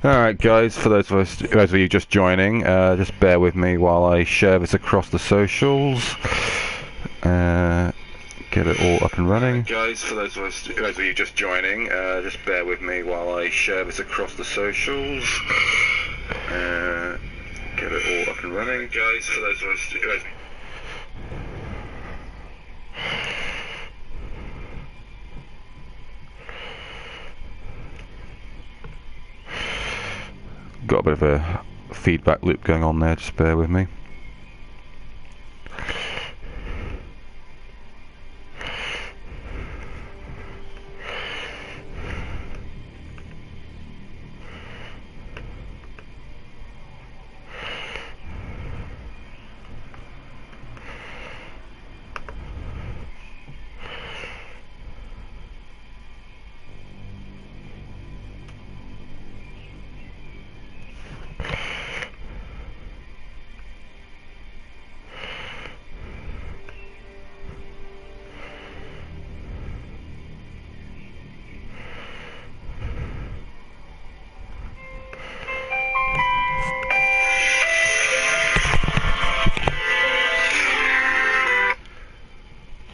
Alright guys, for those of you just joining, just bear with me while I share this across the socials. Get it all up and running. Guys, for those of you just joining, just bear with me while I share this across the socials. Get it all up and running. Guys, for those of us... Got a bit of a feedback loop going on there, just bear with me.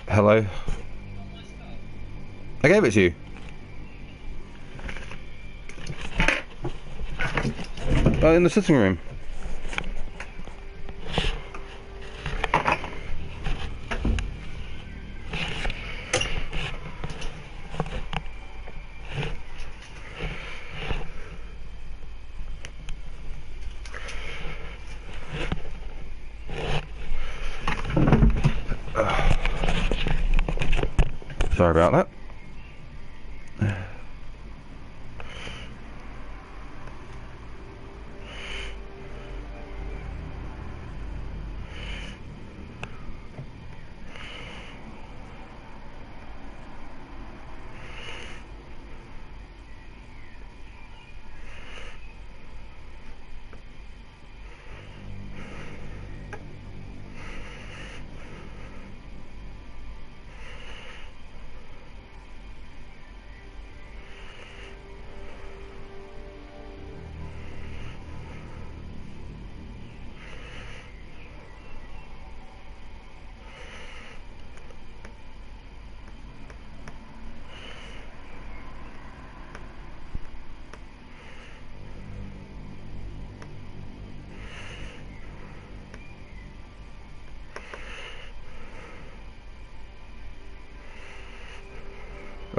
Hello? I gave it to you. In the sitting room. Sorry about that.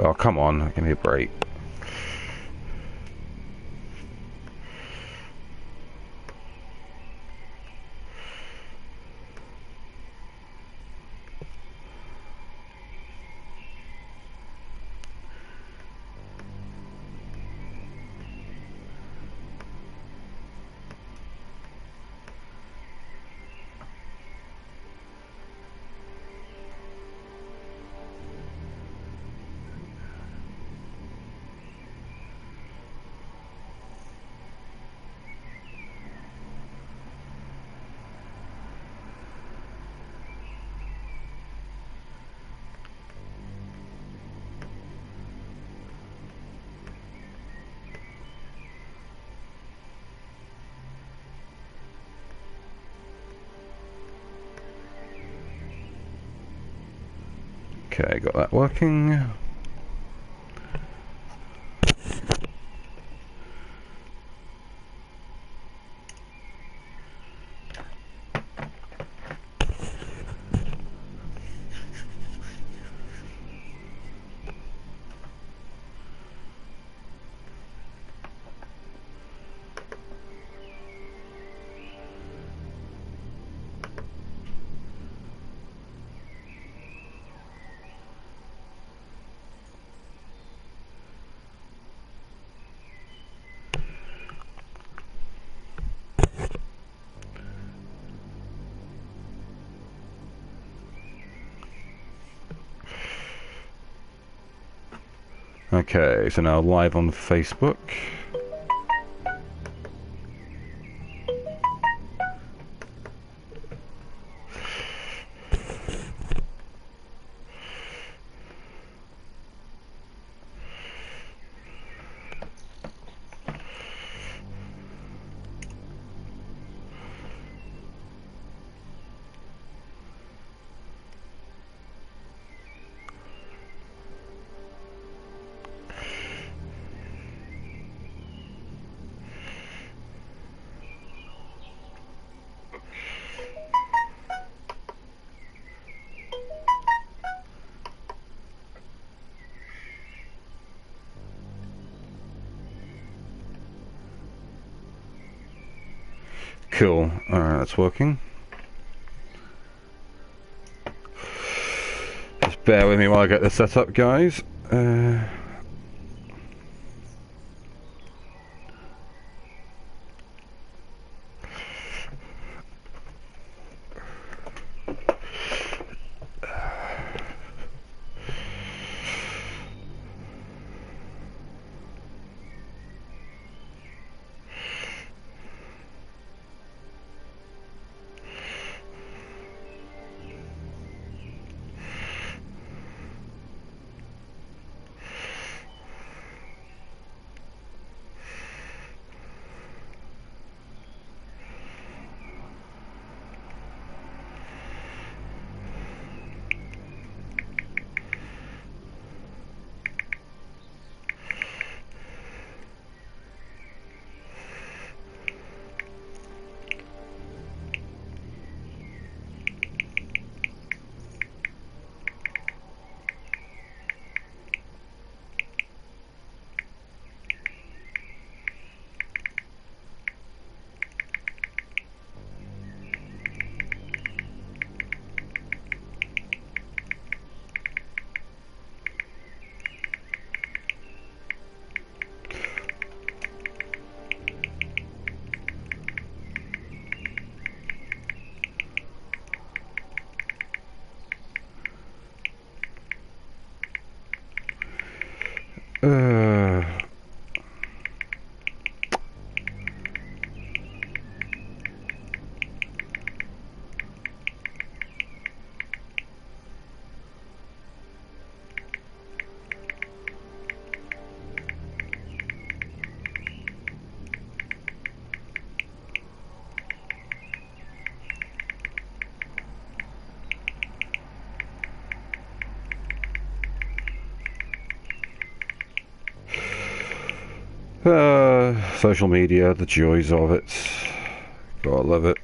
Oh, come on, give me a break. Okay, got that working. Okay, so now live on Facebook. Cool. Alright, that's working. Just bear with me while I get this set up, guys. Social media, the joys of it. Gotta love it.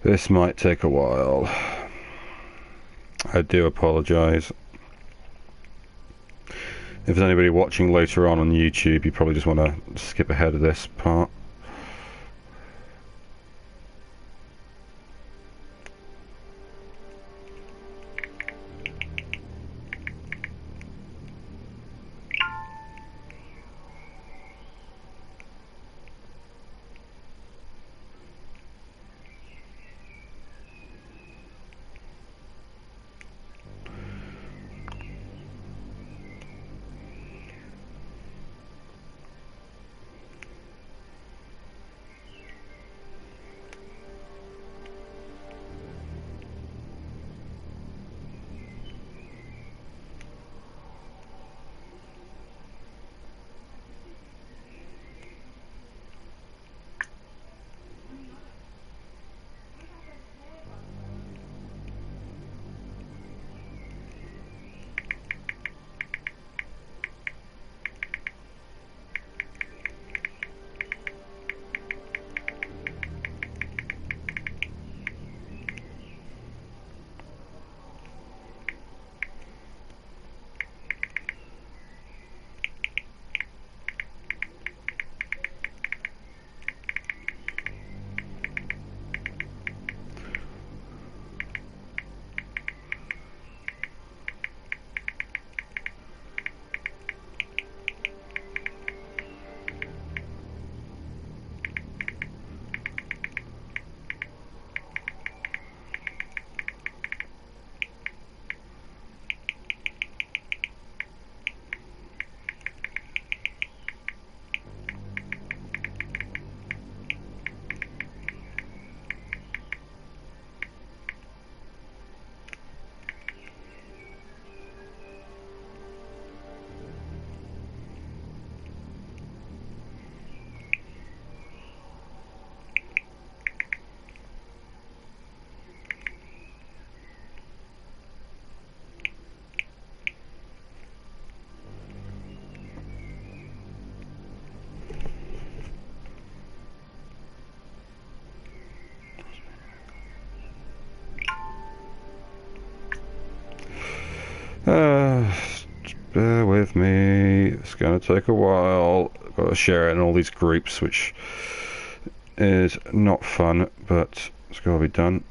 This might take a while. I do apologise. If there's anybody watching later on YouTube, you probably just want to skip ahead of this part. going to take a while. I've got to share it in all these groups, which is not fun, but it's got to be done.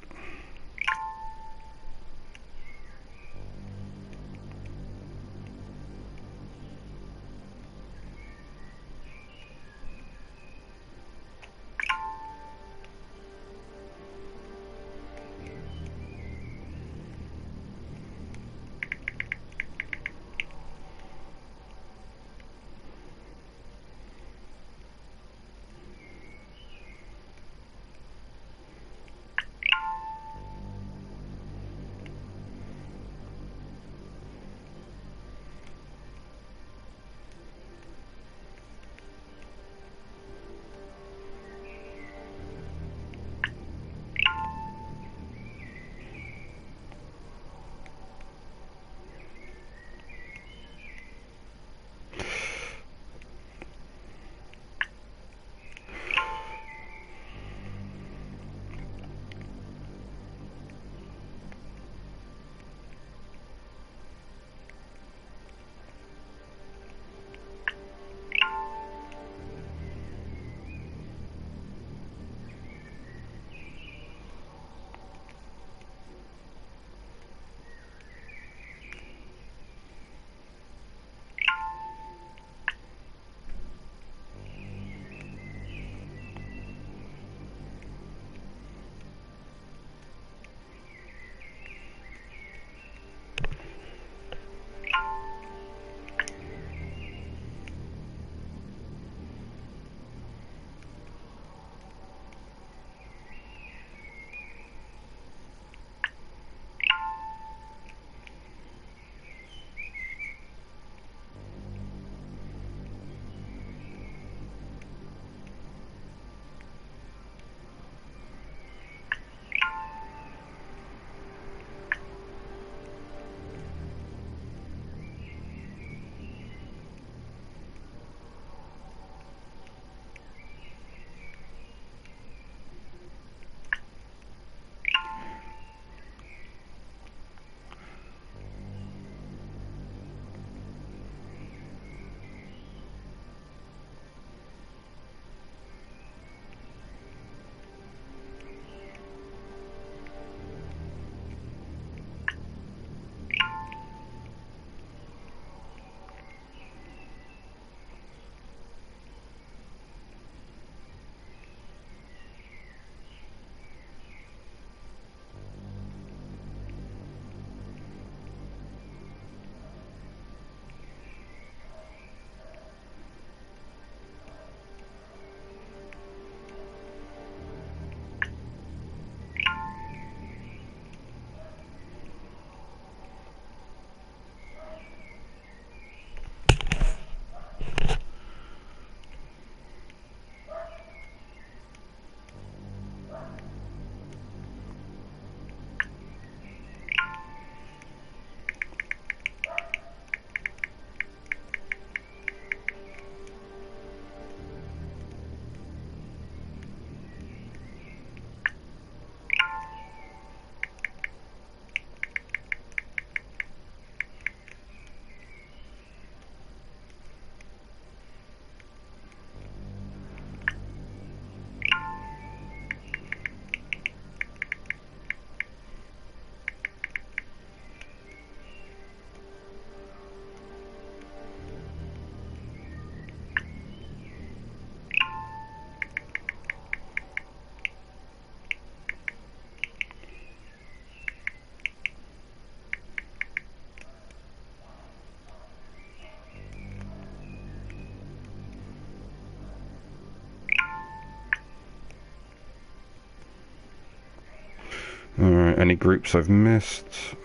Alright, any groups I've missed?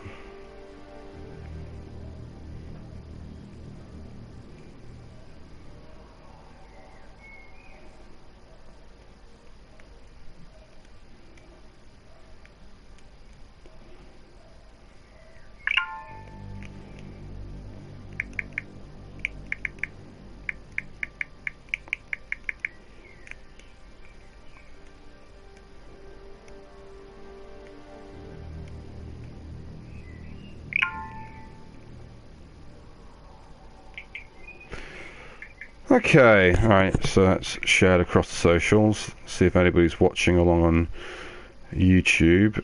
Okay, alright, so that's shared across the socials. See if anybody's watching along on YouTube.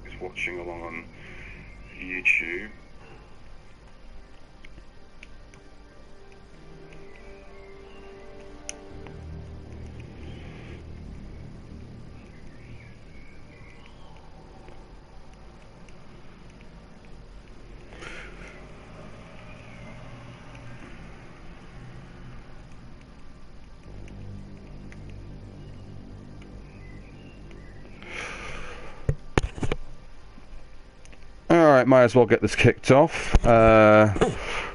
Is watching along on YouTube. Alright, might as well get this kicked off.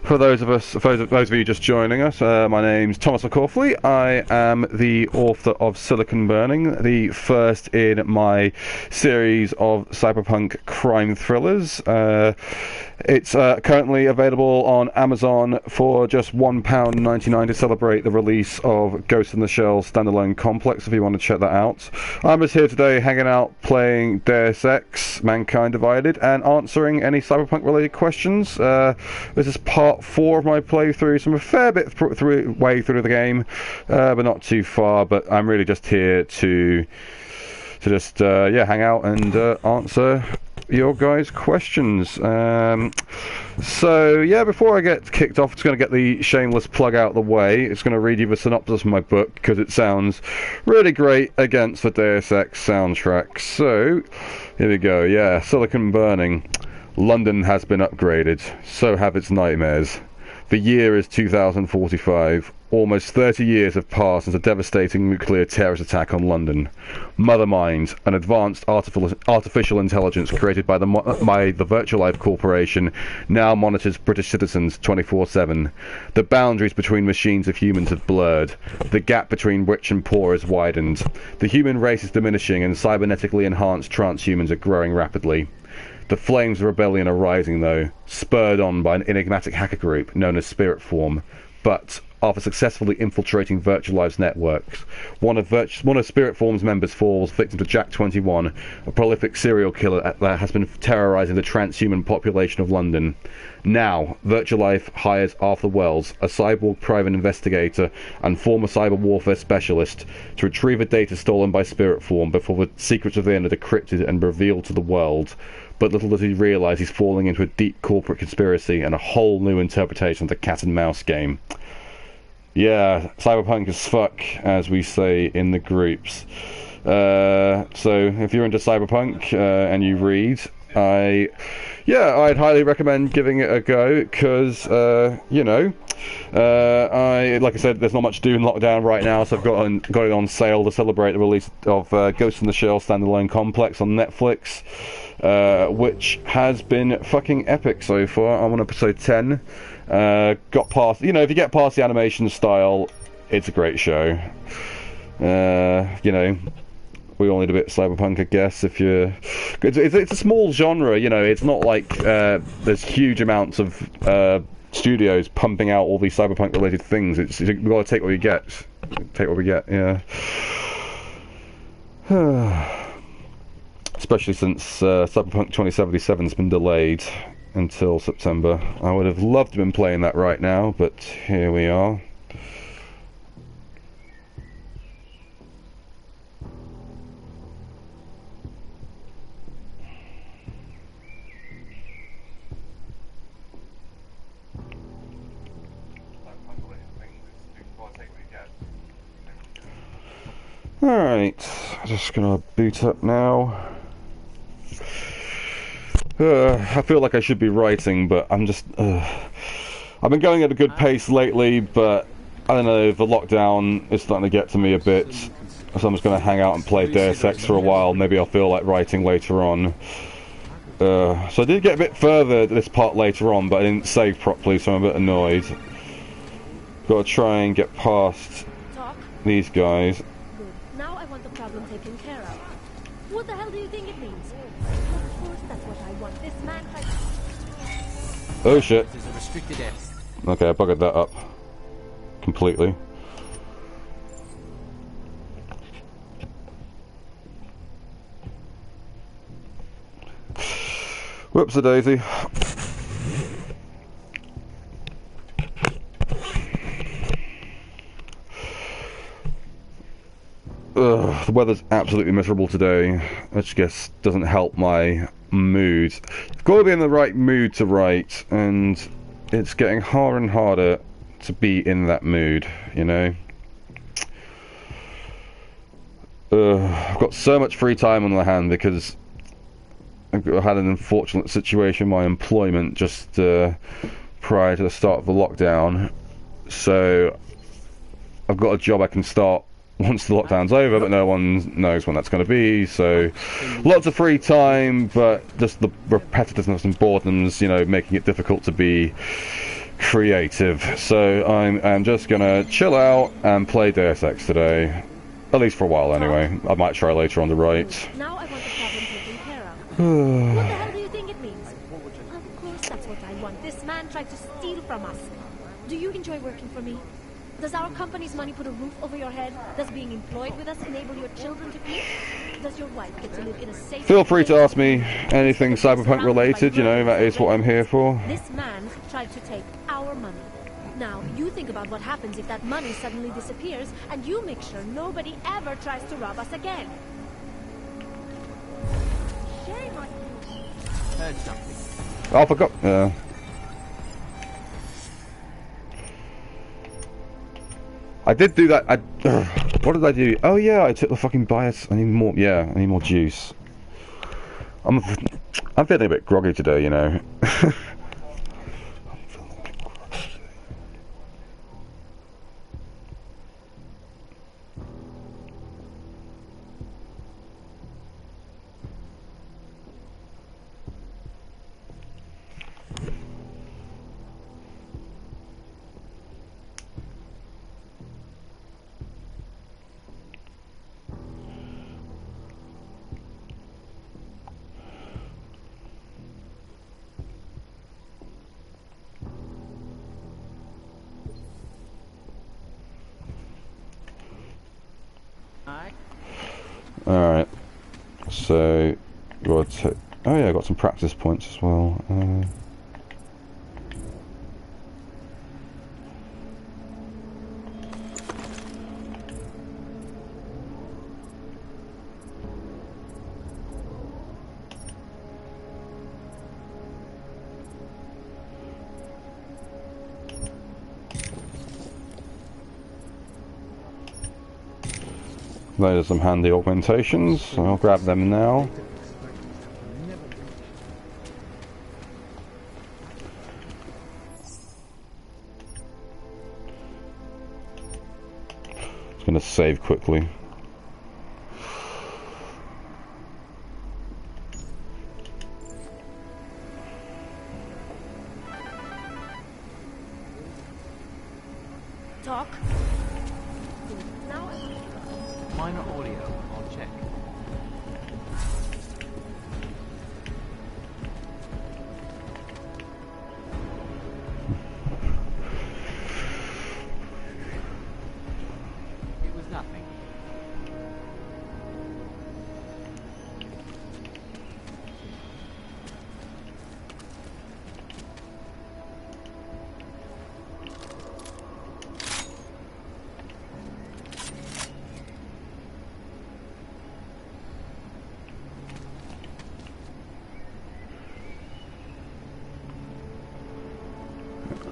For those of you just joining us, my name's Tom McCaughley. I am the author of Silicon Burning, the first in my series of cyberpunk crime thrillers. It's currently available on Amazon for just £1.99 to celebrate the release of Ghost in the Shell standalone complex, if you want to check that out. I'm just here today hanging out playing Deus Ex, Mankind Divided, and answering any cyberpunk related questions. This is part 4 of my playthrough, so I'm a fair bit way through the game, but not too far. But I'm really just here to just hang out and answer your guys' questions. So yeah, before I get kicked off, it's going to get the shameless plug out of the way. It's going to read you the synopsis of my book because it sounds really great against the Deus Ex soundtrack. So here we go. Yeah, Silicon Burning. London has been upgraded. So have its nightmares. The year is 2045. Almost 30 years have passed since a devastating nuclear terrorist attack on London. Mothermind, an advanced artificial intelligence created by the Virtual Life Corporation, now monitors British citizens 24/7. The boundaries between machines and humans have blurred. The gap between rich and poor has widened. The human race is diminishing and cybernetically enhanced transhumans are growing rapidly. The flames of rebellion are rising, though, spurred on by an enigmatic hacker group known as Spiritform. But after successfully infiltrating Virtual Life's networks, one of Spiritform's members falls victim to Jack-21, a prolific serial killer that has been terrorizing the transhuman population of London. Now, Virtual Life hires Arthur Wells, a cyborg private investigator and former cyber warfare specialist, to retrieve the data stolen by Spiritform before the secrets of the end are decrypted and revealed to the world. But little does he realise he's falling into a deep corporate conspiracy and a whole new interpretation of the cat and mouse game. Yeah, cyberpunk as fuck, as we say in the groups. So if you're into cyberpunk and you read, I'd highly recommend giving it a go because, like I said, there's not much to do in lockdown right now, so I've got it on sale to celebrate the release of Ghost in the Shell standalone complex on Netflix, which has been fucking epic so far. I'm on episode 10. Got past, if you get past the animation style, it's a great show. We all need a bit of cyberpunk, I guess. It's a small genre, it's not like there's huge amounts of studios pumping out all these cyberpunk related things. We've got to take what we get. Yeah. Especially since Cyberpunk 2077's been delayed until September. I would have loved to have been playing that right now, but here we are. Alright, just gonna boot up now. I feel like I should be writing, but I'm just... I've been going at a good pace lately, but I don't know, the lockdown is starting to get to me a bit. So I'm just going to hang out and play Deus Ex for a while. Maybe I'll feel like writing later on. So I did get a bit further this part later on, but I didn't save properly, so I'm a bit annoyed. Got to try and get past these guys. Good. Now I want the problem taken care of. What the hell do you think it means? Of course, that's what I want. This man has... Oh shit. Okay, I buggered that up completely. Whoops-a-daisy. The weather's absolutely miserable today, which I guess doesn't help my mood. I've got to be in the right mood to write, and it's getting harder and harder to be in that mood, you know? I've got so much free time on my hand because I had an unfortunate situation in my employment just prior to the start of the lockdown. So I've got a job I can start once the lockdown's over, but no one knows when that's going to be, so lots of free time, but just the repetitiveness and boredoms, you know, making it difficult to be creative. So I'm just going to chill out and play Deus Ex today, at least for a while anyway. I might try later on to write. Now I want the problem taken care of. What the hell do you think it means? Of course that's what I want. This man tried to steal from us. Do you enjoy working for me? Does our company's money put a roof over your head? Does being employed with us enable your children to eat? Does your wife get to live in a safe... Feel free to ask me anything Cyberpunk related, you know, that is what I'm here for. This man tried to take our money. Now, you think about what happens if that money suddenly disappears, and you make sure nobody ever tries to rob us again. Shame on you. Heard something. Oh, I forgot. Yeah. I did do that. What did I do? Oh yeah, I took the fucking bias. I need more. Yeah, I need more juice. I'm feeling a bit groggy today, you know. Alright, so got to, oh yeah, I got some practice points as well. Those are some handy augmentations, so I'll grab them now. Just gonna save quickly. Talk. Minor audio, I'll check. It was nothing.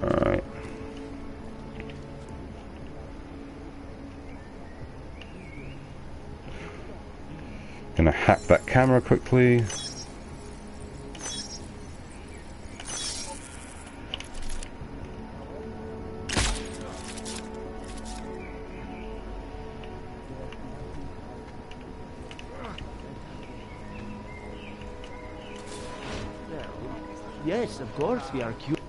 Alright. Gonna hack that camera quickly. Yes, of course, we are cute.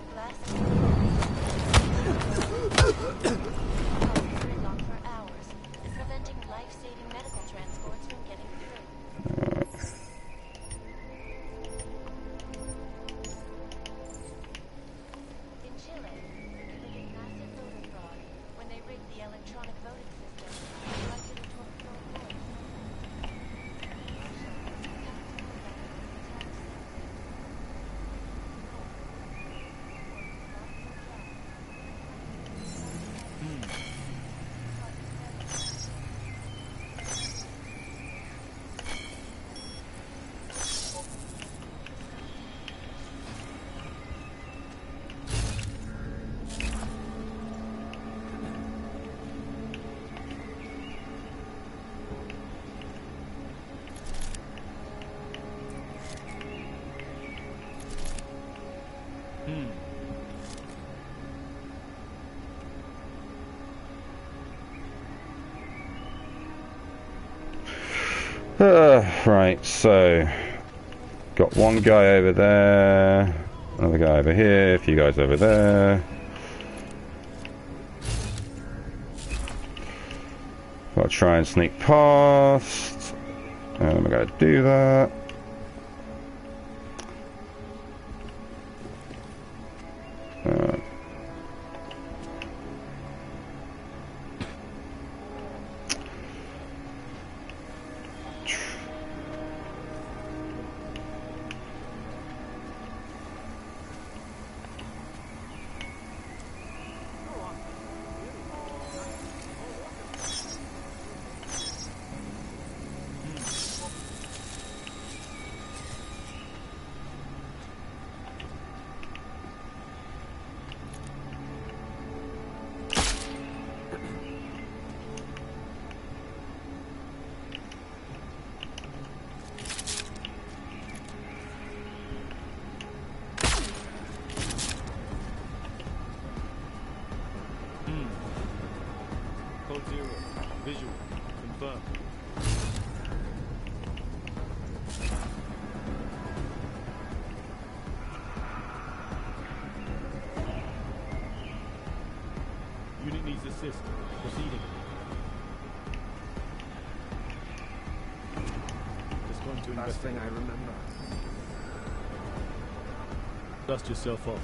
Right, so got one guy over there, another guy over here, a few guys over there. Gotta try and sneak past. And I'm gonna do that. Code 0. Visual. Confirmed. Unit needs assist. Proceeding. Just going to Last thing I remember. dust yourself off.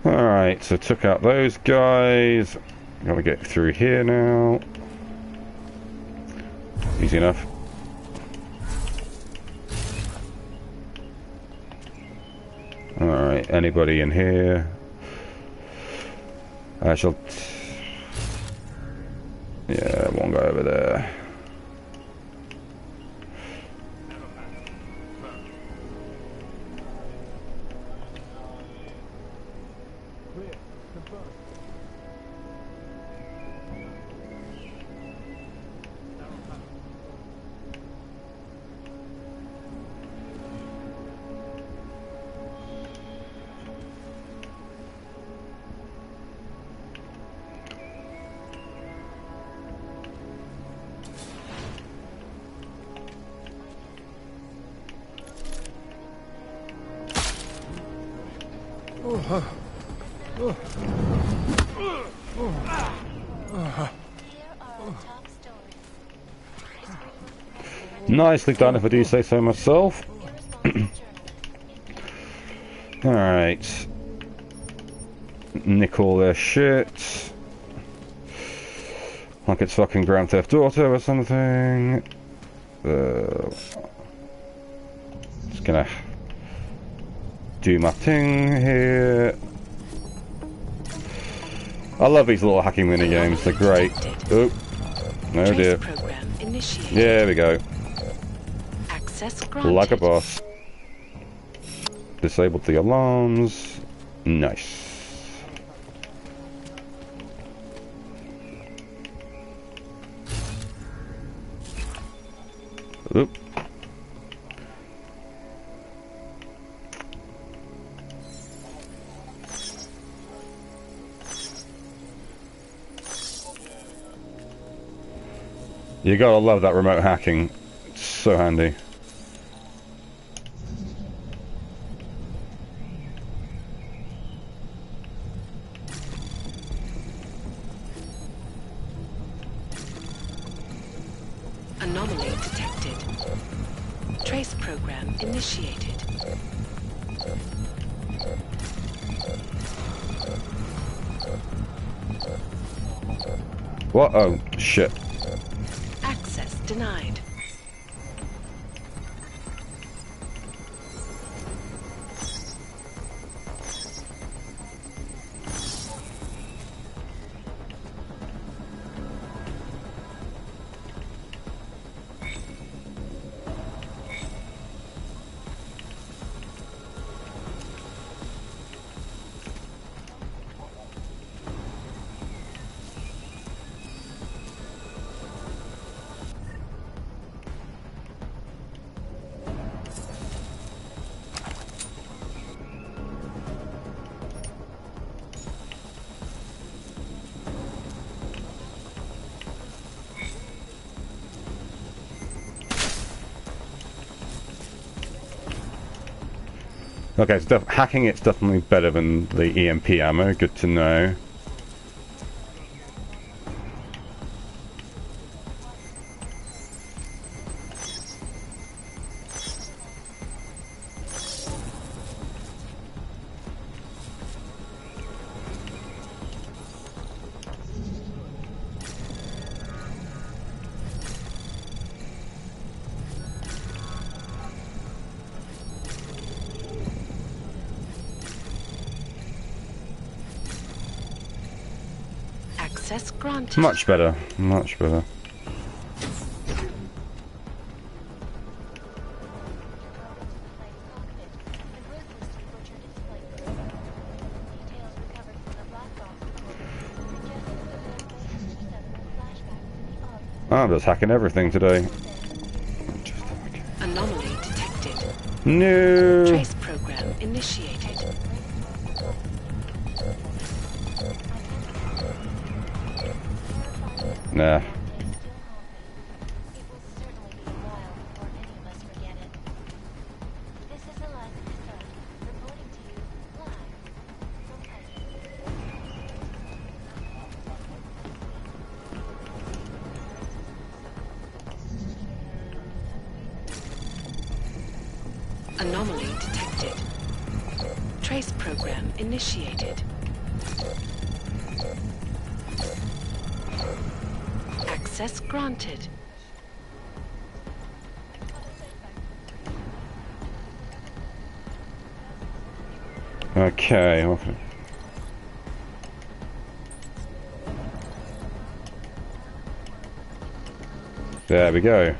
Alright, so took out those guys. Gotta get through here now. Easy enough. Alright, anybody in here? I shall... Yeah, one guy over there. Nicely done, if I do say so myself. Alright. Nick all their shit. Like it's fucking Grand Theft Auto or something. Just gonna do my thing here. I love these little hacking mini games, they're great. Oh, no dear. There we go. Like a boss. Disabled the alarms. Nice. Oop. You gotta love that remote hacking. It's so handy. Anomaly detected. Trace program initiated. What? Oh, shit. Access denied. Okay, so hacking it's definitely better than the EMP ammo. Good to know. Access granted. Much better. Much better. I'm just hacking everything today. Anomaly detected. No. Trace program initiated. Nah. Anomaly detected. Trace program initiated. Access granted. Okay. Okay. There we go.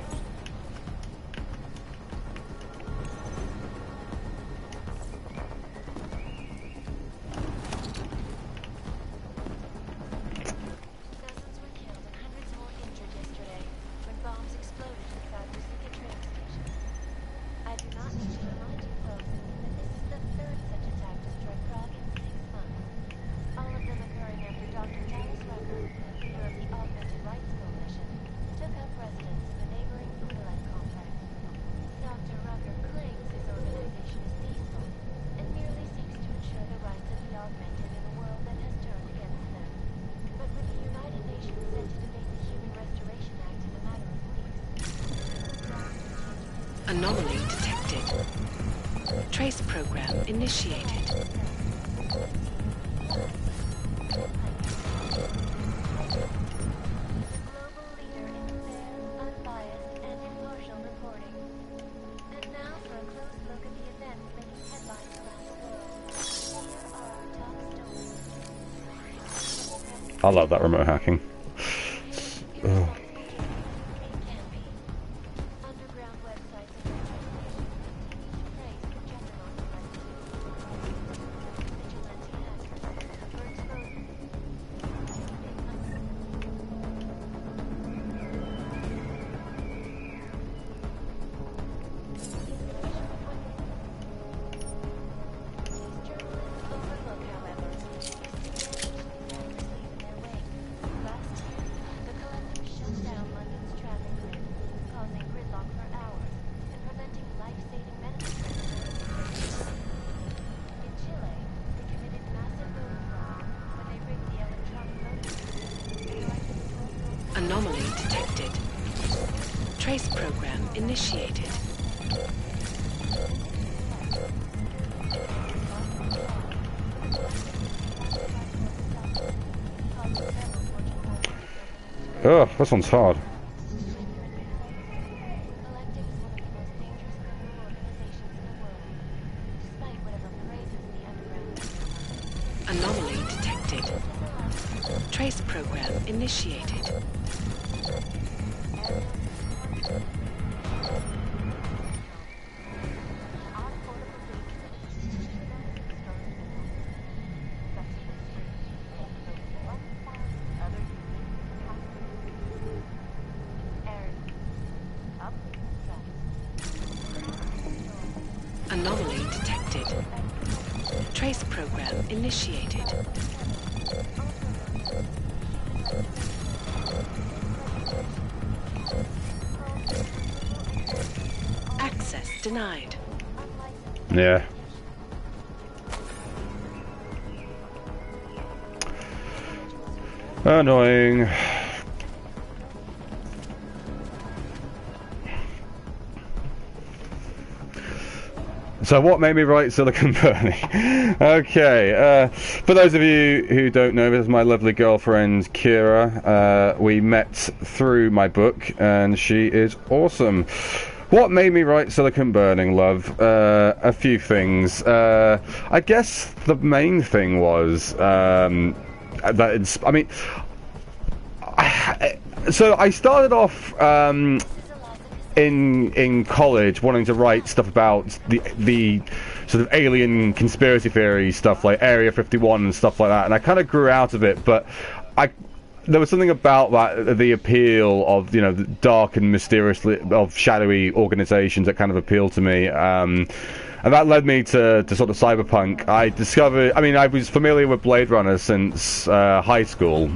Anomaly detected. Trace program initiated. I love that remote hacking. Oh. initiated. Ugh, this one's hard. Anomaly detected. Trace program initiated. Anomaly detected. Trace program initiated. Access denied. Yeah. Annoying. So what made me write Silicon Burning? Okay, for those of you who don't know, this is my lovely girlfriend Kira. We met through my book and she is awesome. What made me write Silicon Burning, love? A few things. I guess the main thing was that it's, I mean, so I started off in college wanting to write stuff about the sort of alien conspiracy theory stuff like Area 51 and stuff like that, and I kind of grew out of it, but there was something about that, the appeal of, you know, the dark and mysterious, of shadowy organizations that kind of appealed to me, and that led me to sort of cyberpunk. I discovered, I mean, I was familiar with Blade Runner since high school,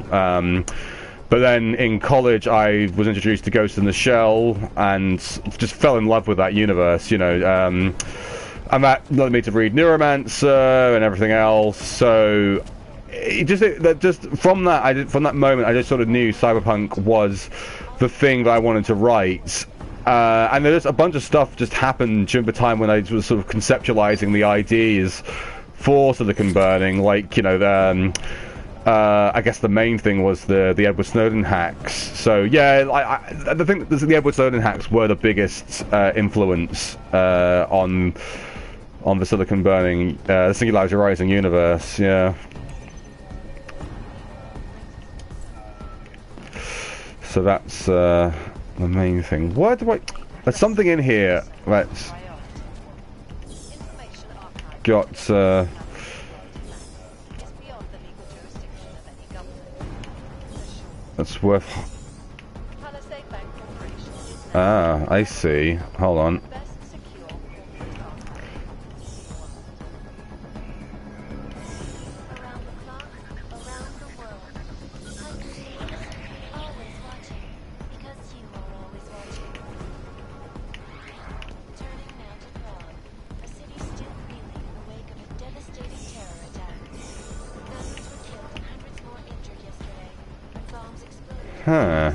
but then in college, I was introduced to Ghost in the Shell and just fell in love with that universe, you know. And that led me to read Neuromancer and everything else. So just from that moment, I just sort of knew Cyberpunk was the thing that I wanted to write. And there's a bunch of stuff just happened during the time when I was sort of conceptualizing the ideas for Silicon Burning, like, you know, I guess the main thing was the Edward Snowden hacks. So yeah, I think the Edward Snowden hacks were the biggest influence on the Silicon Burning, the Singularity Rising universe. Yeah. So that's the main thing. Why do I? There's something in here that's got. That's worth. Ah, I see. Hold on. Huh.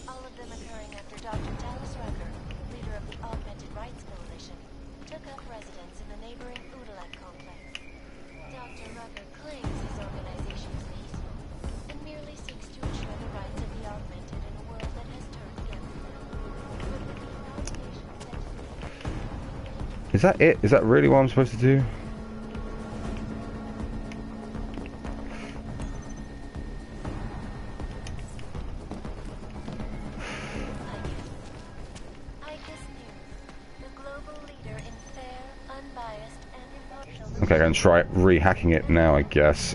All of them occurring after Dr. Dallas Rucker, leader of the Augmented Rights Coalition, took up residence in the neighboring Udalek complex. Dr. Rucker claims his organization is peaceful and merely seeks to ensure the rights of the augmented in a world that has turned against them. Is that it? Is that really what I'm supposed to do? Okay, I'm going to try re-hacking it now, I guess.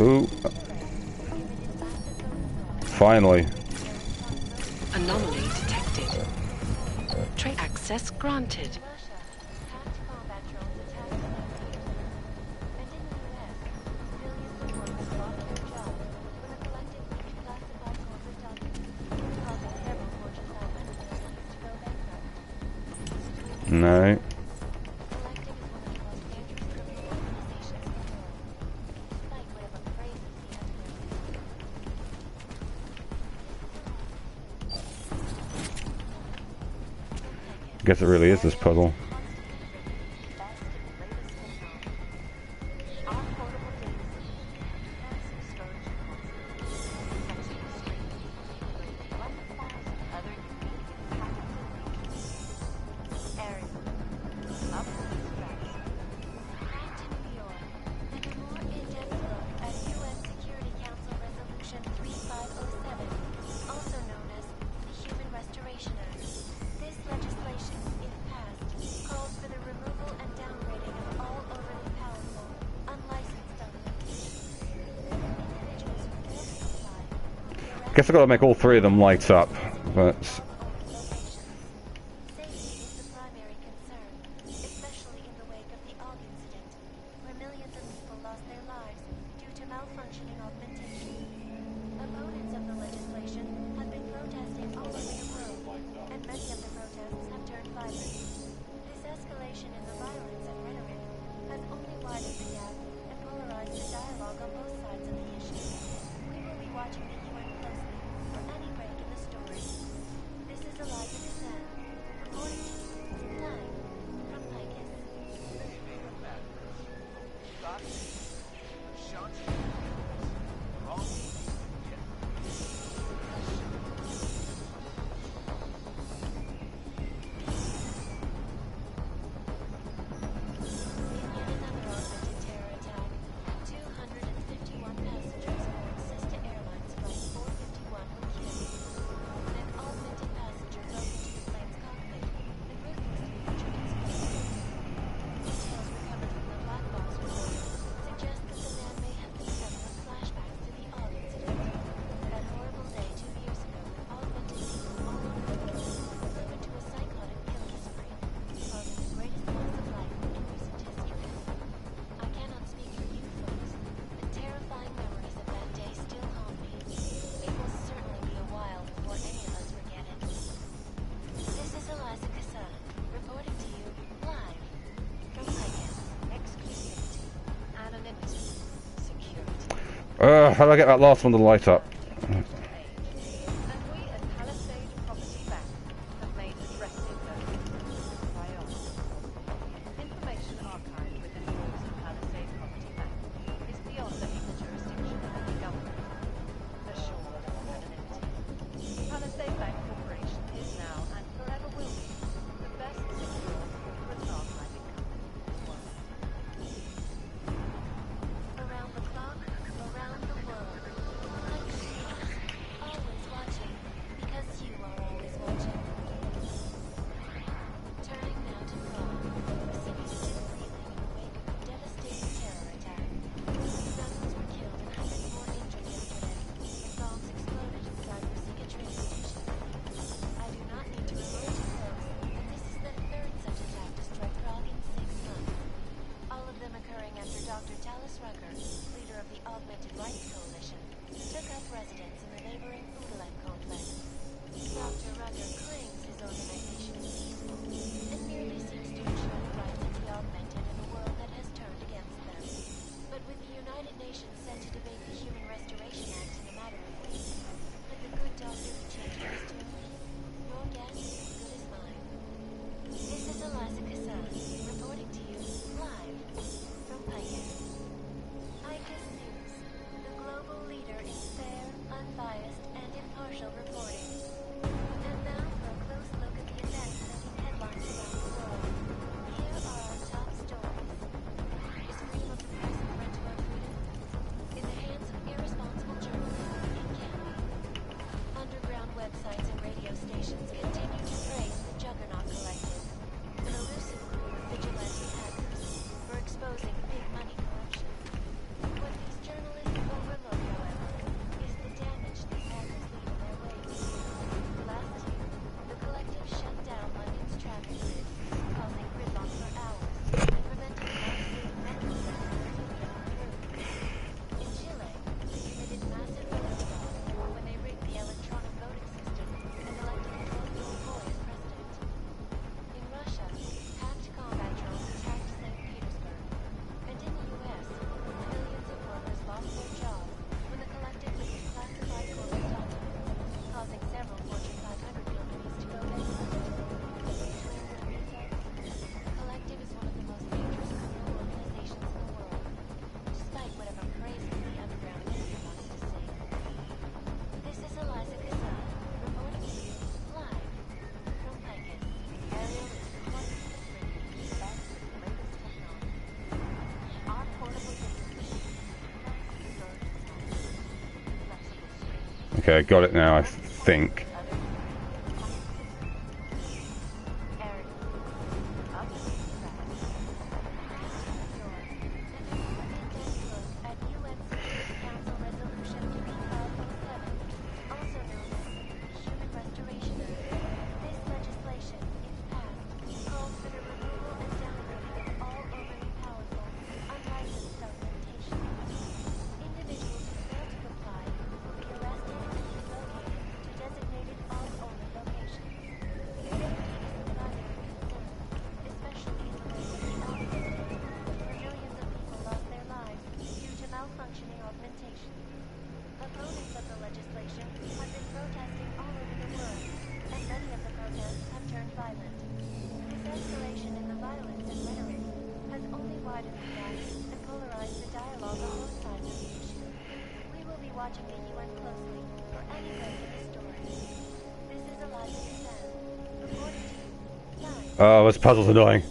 Ooh. Finally. Anomaly detected. Trace access granted. No. Guess it really is this puzzle. Guess I've got to make all three of them light up, but... how do I get that last one to light up? Okay, I got it now, I think. Oh, this puzzle's annoying.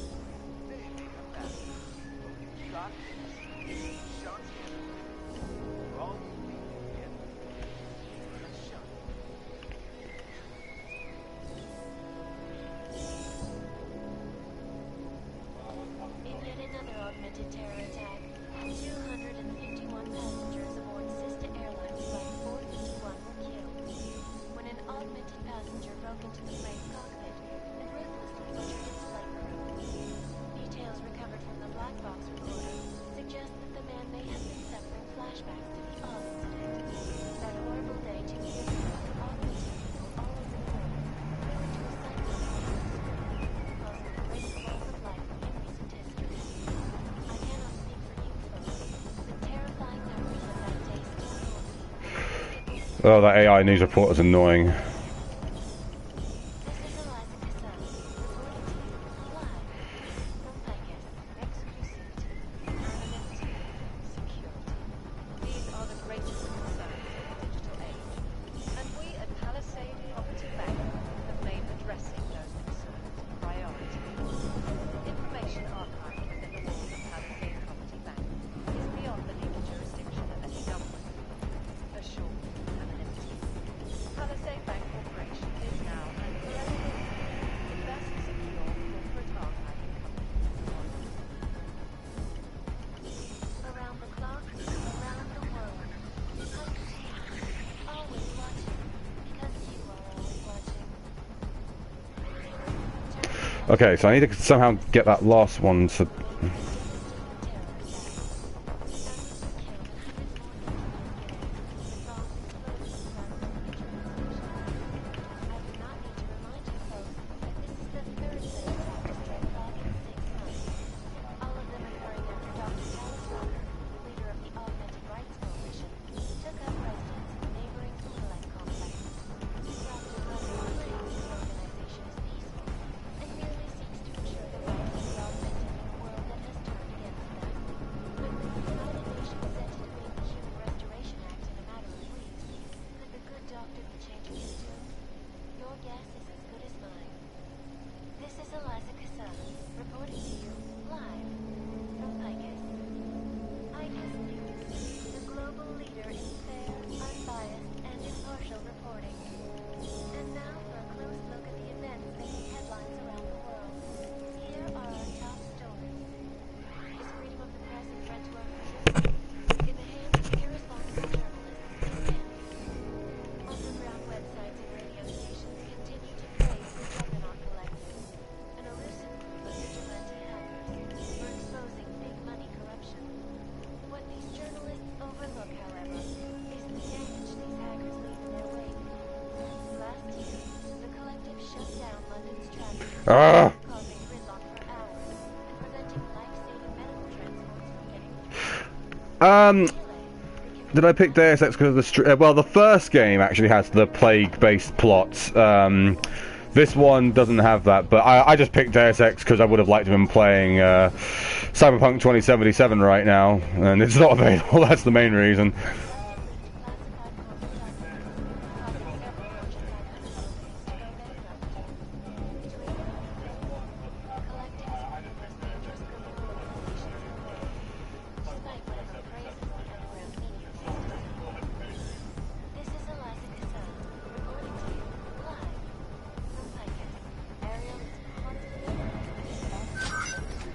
Oh, that AI news report is annoying. Okay, so I need to somehow get that last one to... Did I pick Deus Ex because of the... well, the first game actually has the plague-based plots. This one doesn't have that, but I just picked Deus Ex because I would have liked to have been playing Cyberpunk 2077 right now, and it's not available, that's the main reason.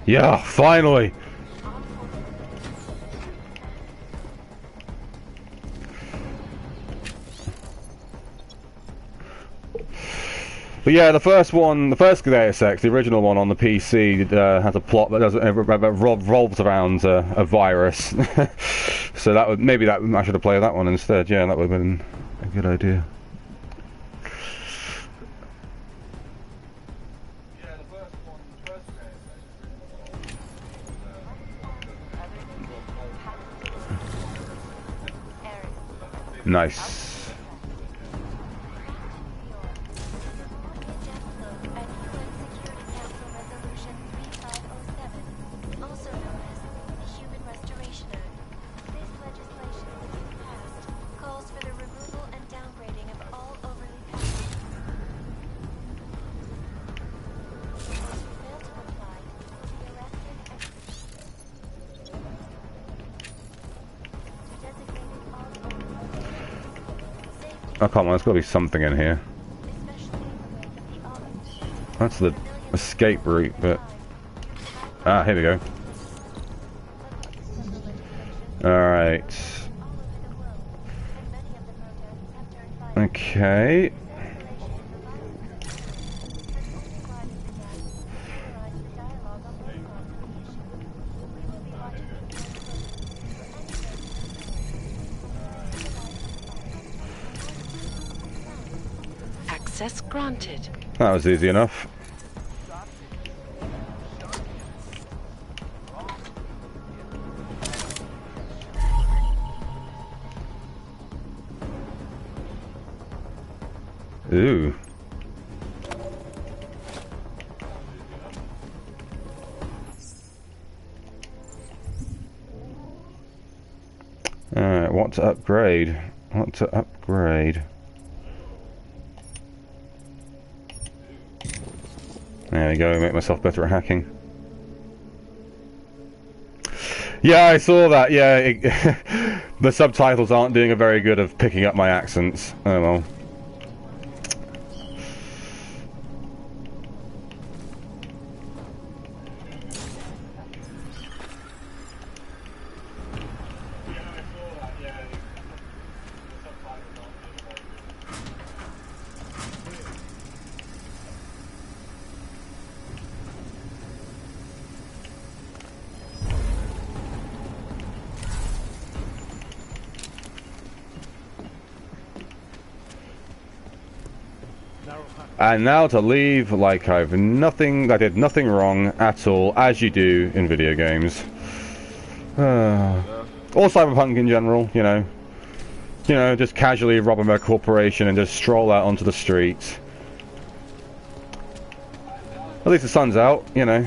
Yeah, finally! But yeah, the first Deus Ex, the original one on the PC, has a plot that revolves around a virus. So that would I should have played that one instead. Yeah, that would have been a good idea. Nice. Oh, come on, there's got to be something in here. That's the escape route, but... Ah, here we go. Alright. Okay. Access granted. That was easy enough. Ooh. Alright, what to upgrade? What to upgrade? There we go, make myself better at hacking. Yeah, I saw that, yeah. The subtitles aren't doing a very good of picking up my accents. Oh well. And now to leave like I did nothing wrong at all, as you do in video games. Or Cyberpunk in general, you know. You know, just casually rob a corporation and just stroll out onto the street. At least the sun's out, you know.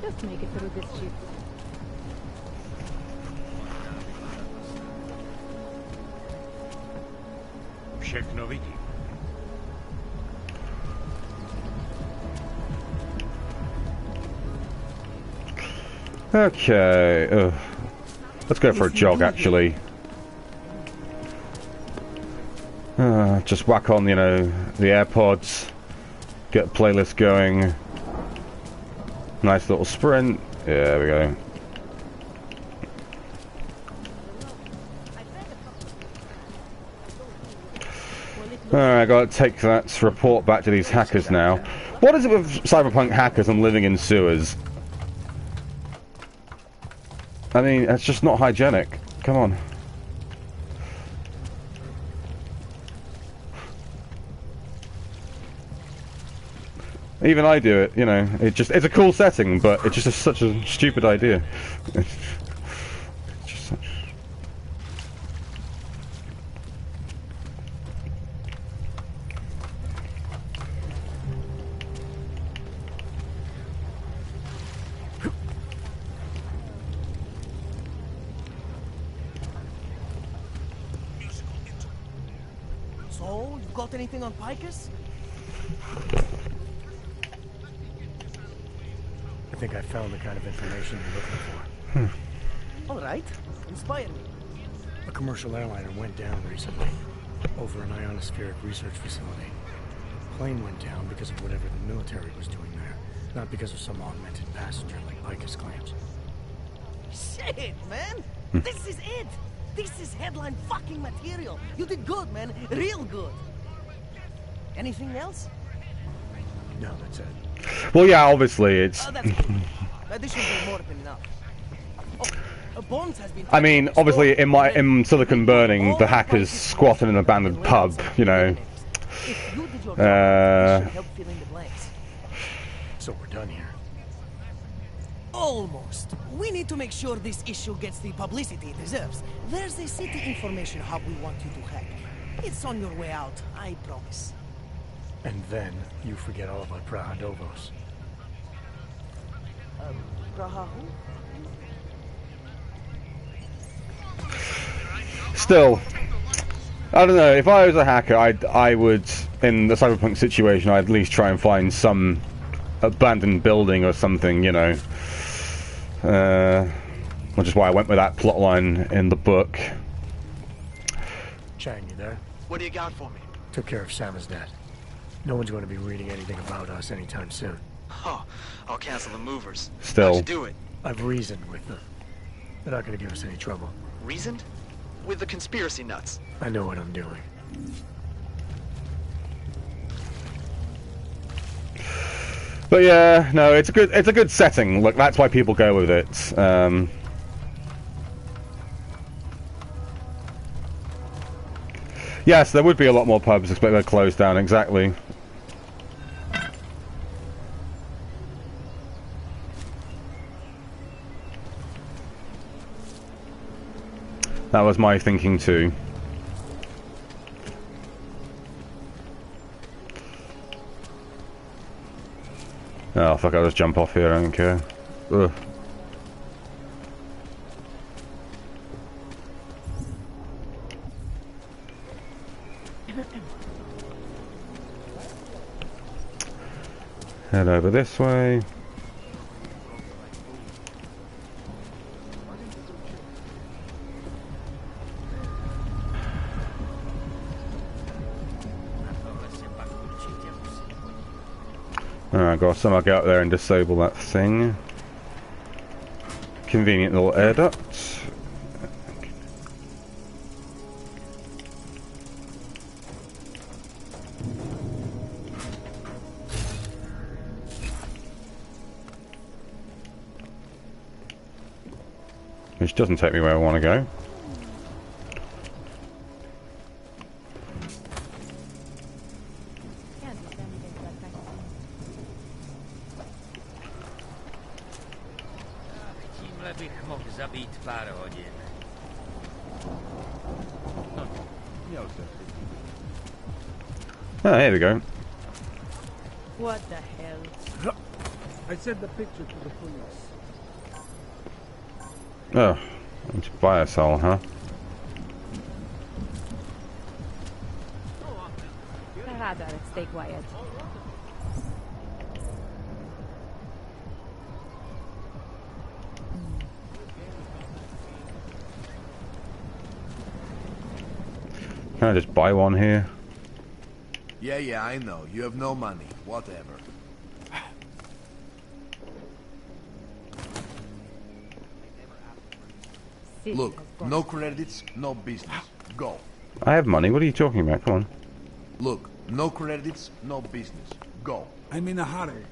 Just make it through this ship. Okay, let's go for a jog actually. Just whack on, you know, the AirPods, get a playlist going. Nice little sprint. Yeah, there we go. Alright, I gotta take that report back to these hackers now. What is it with Cyberpunk hackers and living in sewers? I mean, it's just not hygienic. Come on. Even I do it, you know. It's a cool setting, but it's just such a stupid idea. It's just such... So, you got anything on Picus? think I found the kind of information you're looking for. All right. Inspire me. A commercial airliner went down recently, over an ionospheric research facility. Plane went down because of whatever the military was doing there, not because of some augmented passenger like Icus claims. Shit, man. This is it. This is headline fucking material. You did good, man. Real good. Anything else? No, that's it. Well, yeah, obviously it's. That's good. This should be more than enough. Oh, Bones has been. I mean, obviously in Silicon Burning, the hackers squat in an abandoned pub. You know. If you did your job, I should help fill in the blanks. So we're done here. Almost. We need to make sure this issue gets the publicity it deserves. There's a city information hub we want you to hack. It's on your way out, I promise. And then you forget all about Praha Dovos. Praha who? Still, I don't know. If I was a hacker, I would, in the Cyberpunk situation, I'd at least try and find some abandoned building or something, you know. Which is why I went with that plotline in the book. Chang, you there? What do you got for me? Took care of Sama's dad. No one's going to be reading anything about us anytime soon. Oh, I'll cancel the movers. Still. How'd you do it? I've reasoned with them. They're not going to give us any trouble. Reasoned? With the conspiracy nuts. I know what I'm doing. But yeah, no, it's a good setting. Look, that's why people go with it. Yes, there would be a lot more pubs, but they're closed down. Exactly. That was my thinking too. Oh fuck, I'll just jump off here, I don't care. Ugh. Head over this way. Alright, gotta somehow get up there and disable that thing. Convenient little air duct. Which doesn't take me where I want to go. Oh, here we go. What the hell? I sent the picture to the police. Oh, it's biosol, huh? Rather, stay quiet. Can I just buy one here? Yeah, I know. You have no money. Whatever. Look, no credits, no business. Go. I have money, what are you talking about? Come on. Look, no credits, no business. Go. I'm in a hurry.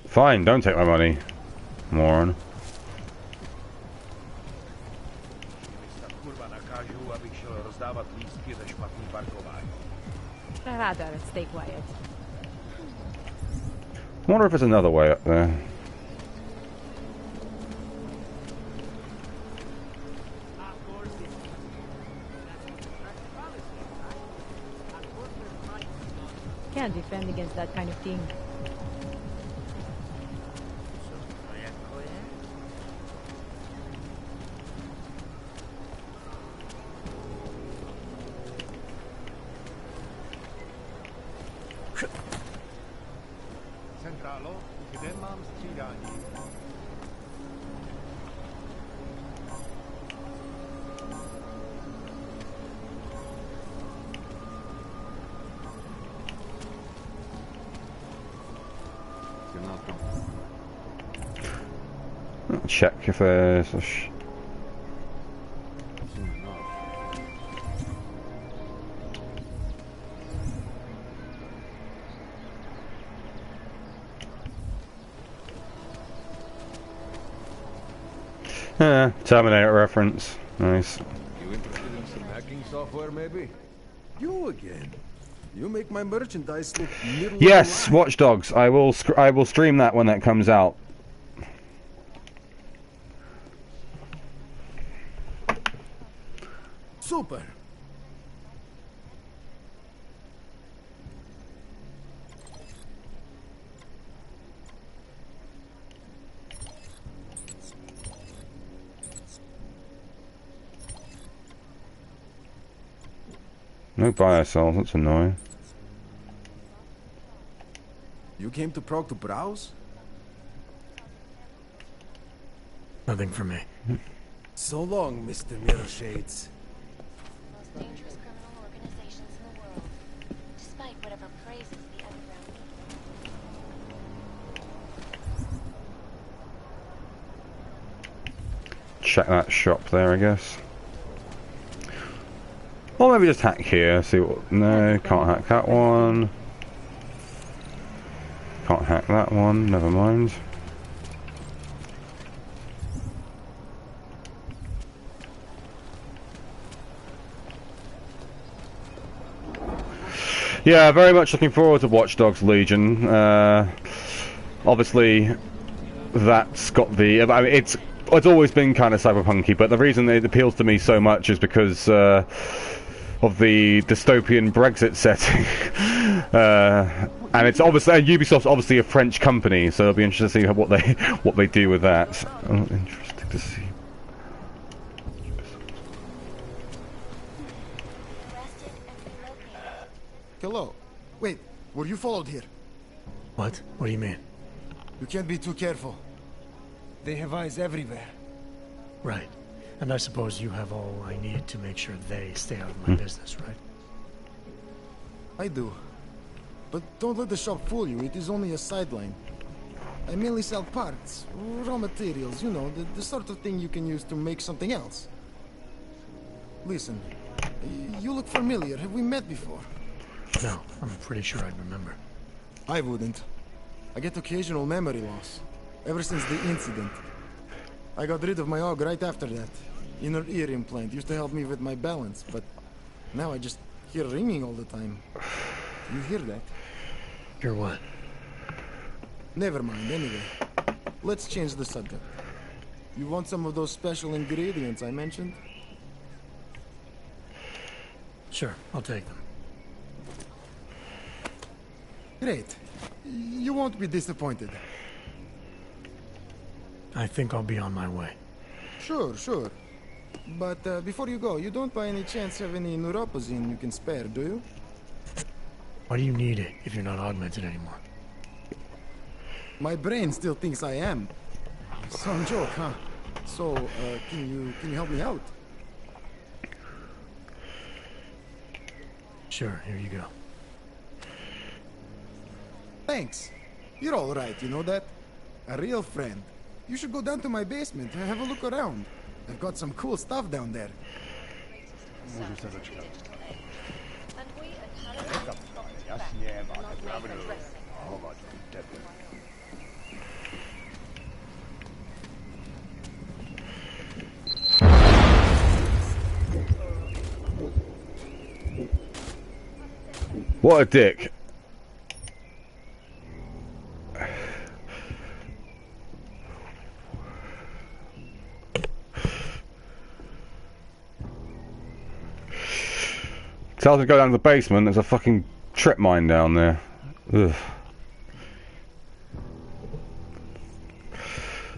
Fine, don't take my money, moron. Rather, stay quiet. I wonder if there's another way up there. Can't defend against that kind of thing. Centralo, Check if there's a Terminator reference. Nice. You interested in some hacking software, maybe? You again? You make my merchandise look middle. Yes, Watch Dogs. I will stream that when that comes out. Super. No biocells, that's annoying. You came to Prague to browse? Nothing for me. So long, Mr. Mirror Shades. Most dangerous criminal organizations in the world, despite whatever praises the underground need. Check that shop there, I guess. Or maybe just hack here, see what... No, can't hack that one. Can't hack that one, never mind. Yeah, very much looking forward to Watch Dogs Legion. Obviously, that's got the... I mean, it's always been kind of cyberpunky, but the reason it appeals to me so much is because of the dystopian Brexit setting. And it's obviously Ubisoft's obviously a French company, so it'll be interesting to see what they do with that. Oh, interesting to see. Hello. Wait, were you followed here? What? What do you mean? You can't be too careful. They have eyes everywhere. Right. And I suppose you have all I need to make sure they stay out of my business, right? I do. But don't let the shop fool you, it is only a sideline. I mainly sell parts, raw materials, you know, the sort of thing you can use to make something else. Listen, you look familiar. Have we met before? No, I'm pretty sure I'd remember. I wouldn't. I get occasional memory loss. Ever since the incident. I got rid of my AUG right after that. Inner ear implant used to help me with my balance, but now I just hear ringing all the time. You hear that? Hear what? Never mind, anyway. Let's change the subject. You want some of those special ingredients I mentioned? Sure, I'll take them. Great. You won't be disappointed. I think I'll be on my way. Sure, sure. But before you go, you don't by any chance have any neuropozyne you can spare, do you? Why do you need it if you're not augmented anymore? My brain still thinks I am. Some joke, huh? So, can you help me out? Sure, here you go. Thanks. You're all right, you know that? A real friend. You should go down to my basement and have a look around. I've got some cool stuff down there. What a dick. Tells me to go down to the basement, there's a fucking trip mine down there. Ugh.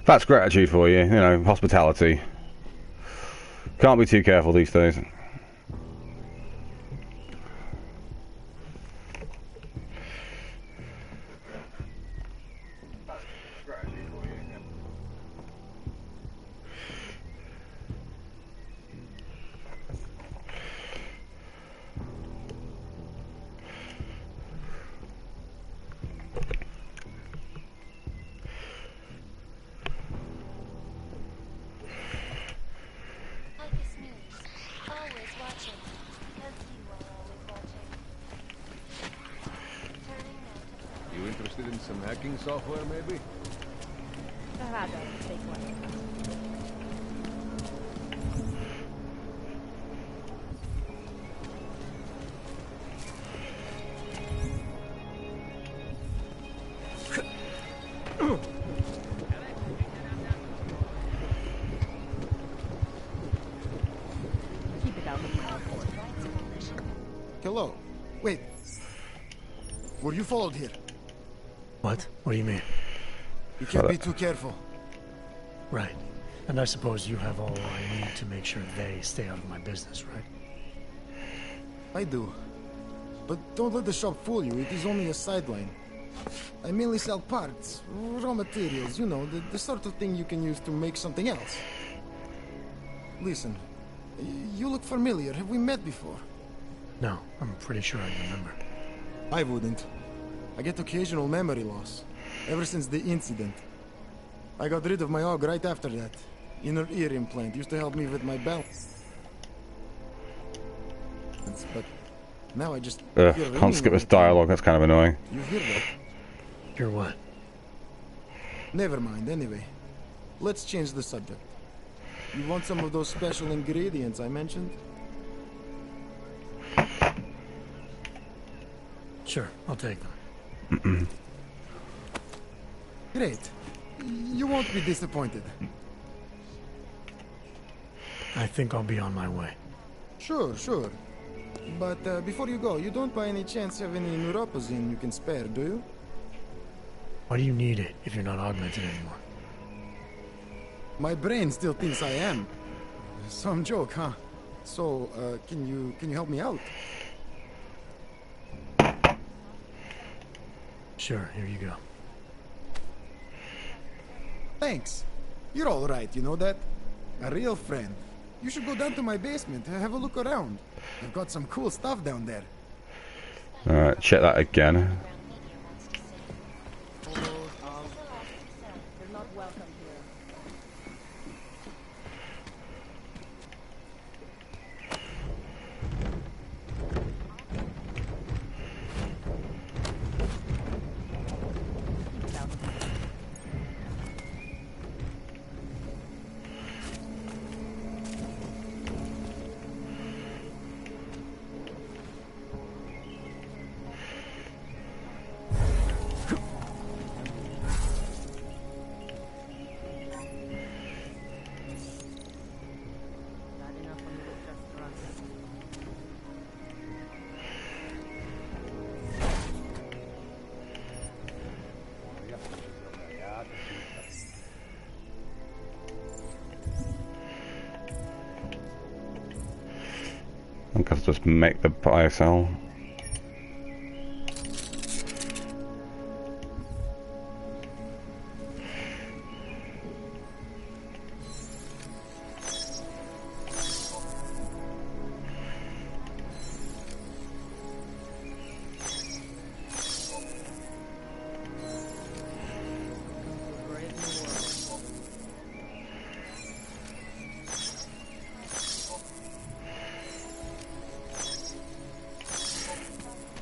That's gratitude for you, you know, hospitality. Can't be too careful these days. hacking software, maybe? Rather, take one. Hello. Wait. Were you followed here? What? What do you mean? You can't be too careful. Right. And I suppose you have all I need to make sure they stay out of my business, right? I do. But don't let the shop fool you. It is only a sideline. I mainly sell parts, raw materials, you know, the sort of thing you can use to make something else. Listen, you look familiar. Have we met before? No, I'm pretty sure I remember. I wouldn't. I get occasional memory loss, ever since the incident. I got rid of my AUG right after that. Inner ear implant used to help me with my balance. But now I just can't skip this dialogue, that's kind of annoying. You hear that? Hear what? Never mind, anyway. Let's change the subject. You want some of those special ingredients I mentioned? Sure, I'll take them. Great. You won't be disappointed. I think I'll be on my way. Sure. But before you go, you don't by any chance have any neuropozine you can spare, do you? Why do you need it if you're not augmented anymore? My brain still thinks I am. Some joke, huh? So, can you help me out? Sure, here you go. Thanks. You're all right, you know that? A real friend. You should go down to my basement and have a look around. I've got some cool stuff down there. Alright, check that again. You're not welcome here. I guess just make the buy sell.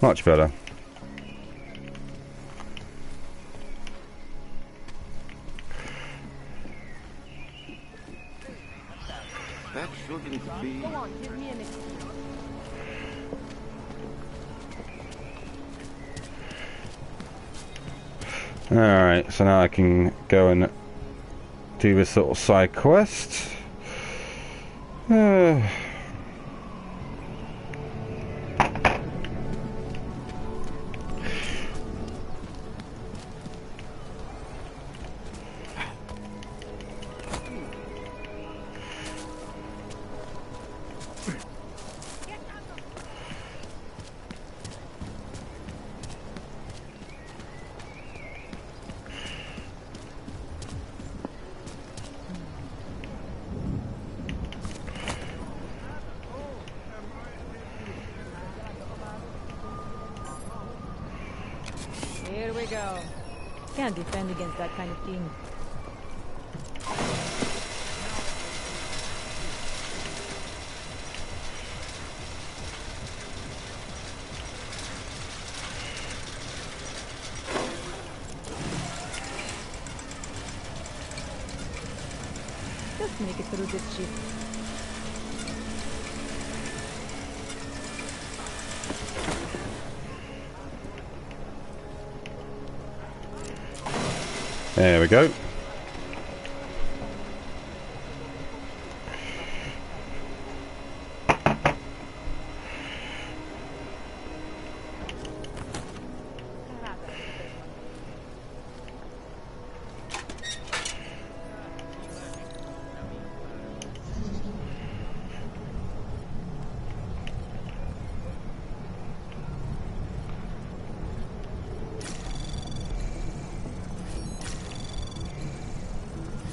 Much better. That shouldn't be. Go on, give me an excuse. Alright, so now I can go and do this little side quest. Here we go. Can't defend against that kind of thing. Let's make it through this shit. There we go.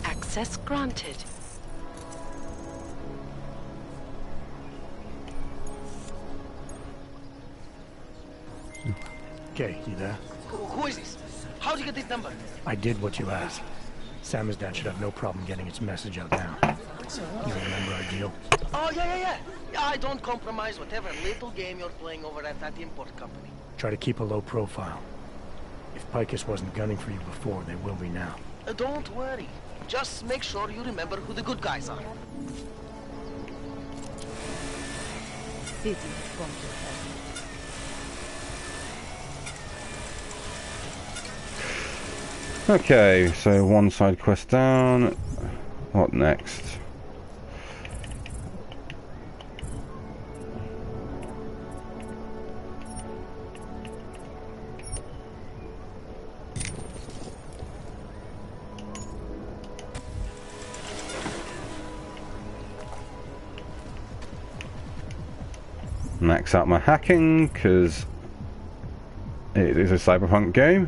Access granted. Okay, you there? Who is this? How'd you get this number? I did what you asked. Samizdat should have no problem getting its message out now. You remember our deal? Oh, yeah. Yeah, I don't compromise whatever little game you're playing over at that import company. Try to keep a low profile. If Picus wasn't gunning for you before, they will be now. Don't worry. Just make sure you remember who the good guys are. City has gone to hell. Okay, so one side quest down. What next? Max out my hacking, because it is a Cyberpunk game.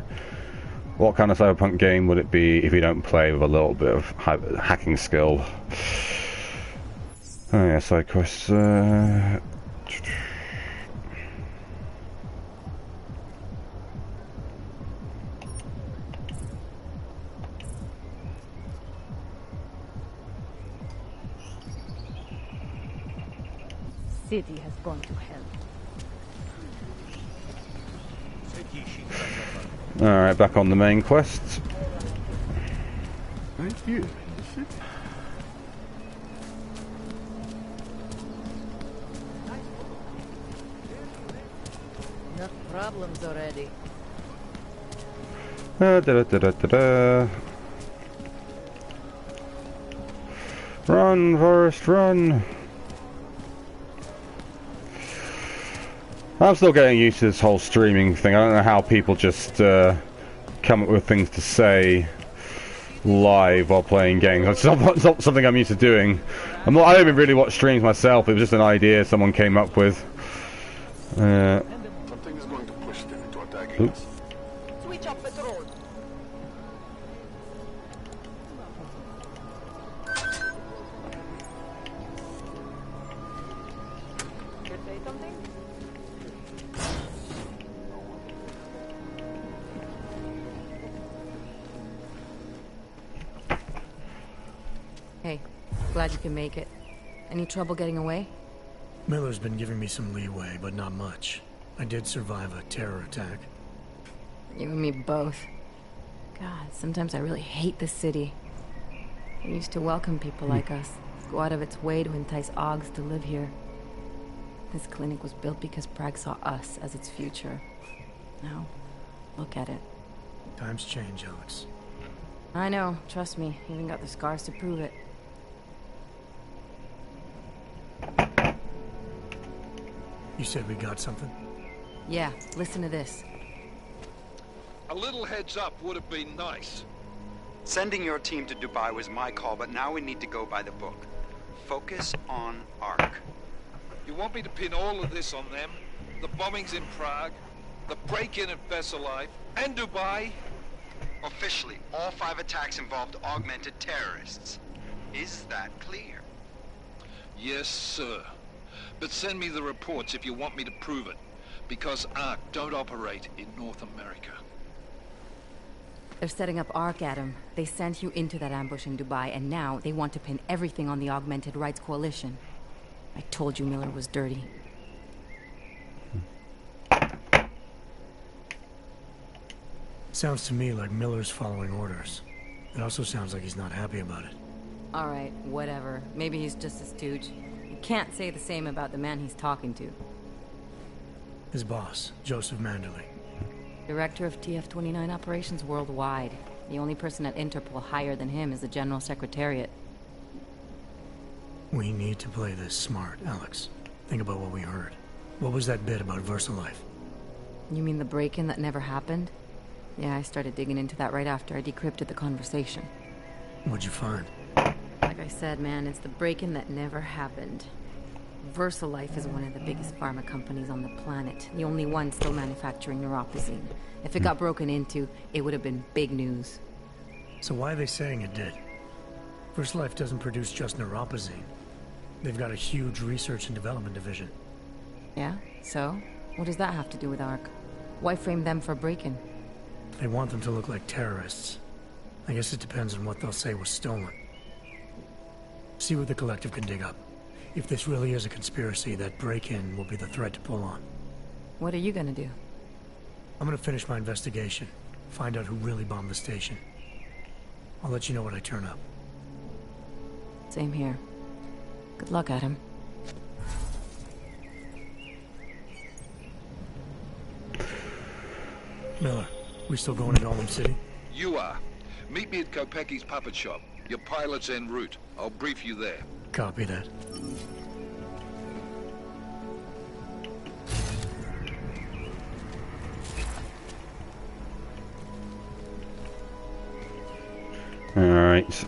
What kind of Cyberpunk game would it be if you don't play with a little bit of hacking skill? Oh yeah, side quests. City has gone to hell. Alright, back on the main quest. Thank you. Enough problems already. Run, Forrest, run! I'm still getting used to this whole streaming thing. I don't know how people just come up with things to say live while playing games. It's not something I'm used to doing. I don't even really watch streams myself. It was just an idea someone came up with. Something is going to push them into attacking us. Switch up petrol. Say something? Hey, glad you can make it. Any trouble getting away? Miller's been giving me some leeway, but not much. I did survive a terror attack. You and me both. God, sometimes I really hate this city. It used to welcome people like us, go out of its way to entice Augs to live here. This clinic was built because Prague saw us as its future. Now, look at it. Times change, Alex. I know, trust me. Even got the scars to prove it. You said we got something? Yeah, listen to this. A little heads up would have been nice. Sending your team to Dubai was my call, but now we need to go by the book. Focus on Ark. You want me to pin all of this on them? The bombings in Prague, the break-in at Veselaiv, and Dubai? Officially, all 5 attacks involved augmented terrorists. Is that clear? Yes, sir. But send me the reports if you want me to prove it, because Ark don't operate in North America. They're setting up Ark, Adam. They sent you into that ambush in Dubai, and now they want to pin everything on the Augmented Rights Coalition. I told you Miller was dirty. Sounds to me like Miller's following orders. It also sounds like he's not happy about it. Alright, whatever. Maybe he's just a stooge. You can't say the same about the man he's talking to. His boss, Joseph Manderley. Director of TF-29 operations worldwide. The only person at Interpol higher than him is the General Secretariat. We need to play this smart, Alex. Think about what we heard. What was that bit about VersaLife? You mean the break-in that never happened? Yeah, I started digging into that right after I decrypted the conversation. What'd you find? Like I said, man, it's the break-in that never happened. VersaLife is one of the biggest pharma companies on the planet. The only one still manufacturing neuropozyne. If it got broken into, it would have been big news. So why are they saying it did? VersaLife doesn't produce just neuropozyne. They've got a huge research and development division. Yeah? So? What does that have to do with ARC? Why frame them for break-in? They want them to look like terrorists. I guess it depends on what they'll say was stolen. See what the Collective can dig up. If this really is a conspiracy, that break-in will be the thread to pull on. What are you gonna do? I'm gonna finish my investigation. Find out who really bombed the station. I'll let you know when I turn up. Same here. Good luck, Adam. Miller, we still going to Golem City? You are. Meet me at Kopecki's puppet shop. Your pilot's en route. I'll brief you there. Copy that. Alright.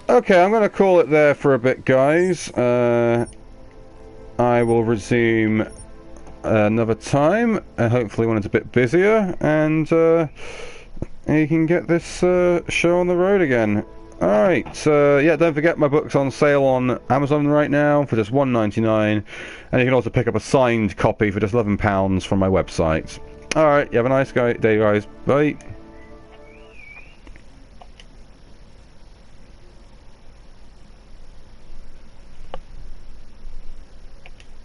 Okay, I'm going to call it there for a bit, guys. I will resume another time, hopefully when it's a bit busier, and you can get this show on the road again. Alright, yeah, don't forget my book's on sale on Amazon right now for just $1.99, and you can also pick up a signed copy for just £11 from my website. Alright, you have a nice day, guys. Bye.